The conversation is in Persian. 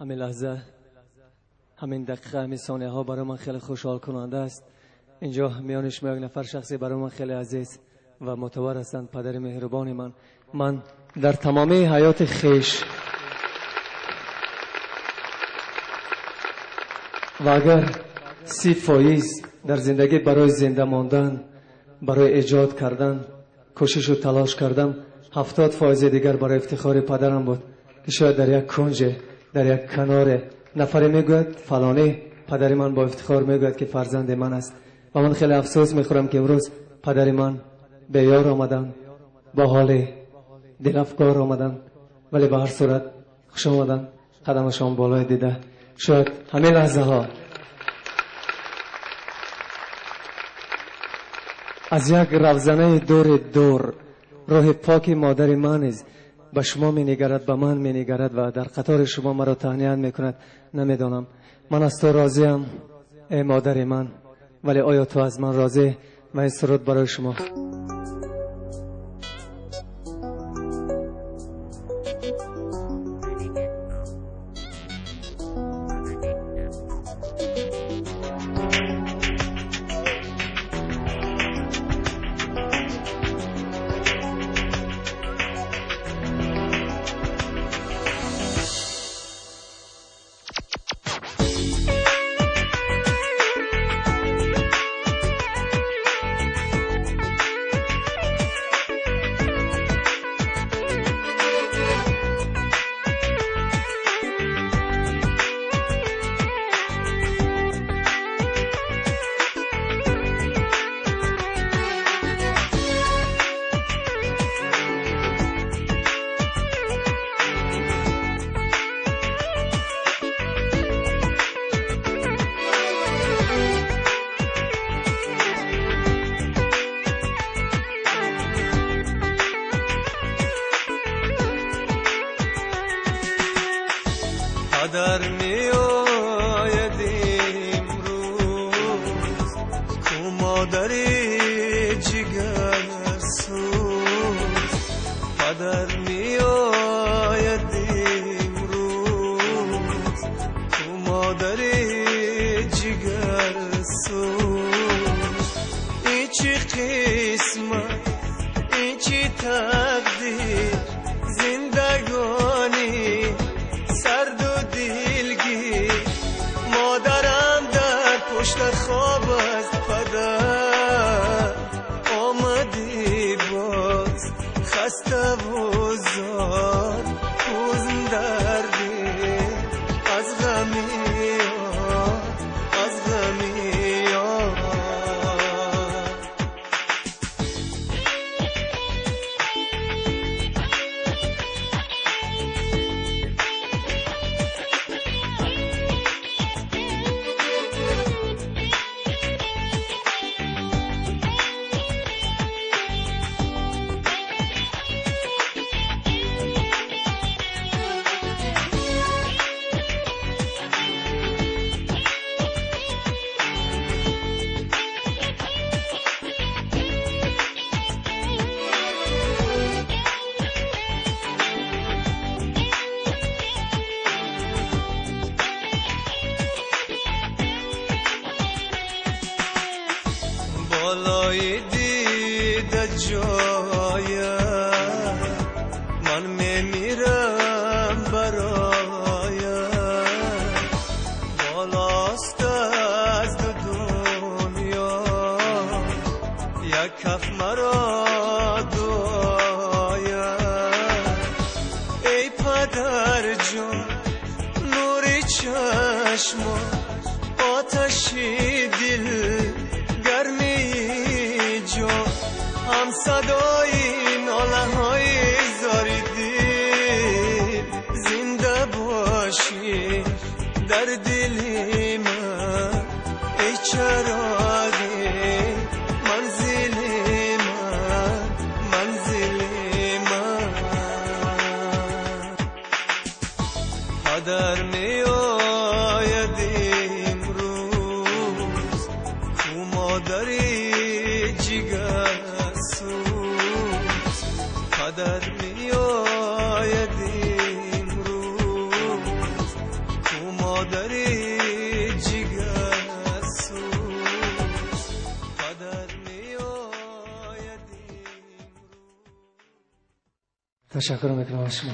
همین لحظه، همین دقیقه، همین ثانیه ها برای من خیلی خوشحال کننده است. اینجا میان شما یک نفر شخصی برای من خیلی عزیز و معتبر هستند، پدر مهربان من در تمام حیات خیش و اگر 30 فایز در زندگی برای زنده ماندن، برای ایجاد کردن کوشش و تلاش کردم، 70 فایز دیگر برای افتخار پدرم بود که شاید در یک کنج، در یک کنار نفر میگوید فلانی پدر من با افتخار میگوید که فرزند من است و من خیلی افسوس میخورم که امروز پدر من به یار آمدن، با حال دلافگار آمدن، ولی به هر صورت خوش آمدن، قدمشان بالای دیده. شاید همین لحظه ها از یک روزنه دور روح پاک مادر من است به شما می نگرد، به من می نگرد و در قطار شما مرا تهنیت می کند. نمیدانم من از تو راضیم ای مادر من، ولی آیا تو از من راضی؟ و این سرود برای شما. در می آیدیم روز کو مادری جگر سوز، پدر می آیدیم روز کو مادری جگر سوز. این چی قسمت، این چی تقدیر، زندگانی سرد و دلگیر. مادرم در پشت خواب از پدر آمدی باز، خسته و زار پوزم دردی از غمی یار، از غمی یار. بالای دیده جایه من میمیرم برایه، بالاست از دنیا یک کف مرا دعایه. ای پدر جان نوری چشم، آتشی دل، گرمی جان، هم صدای ناله های زاری دل. زنده باشی در دلی من ای چراغی منزلی من، منزلی من. پدر می آیدیم روز کو مادری جگر سوز، پدر می آیدیم روز مادر جگرسوز قدر میآید. تشکر میکنم از شما.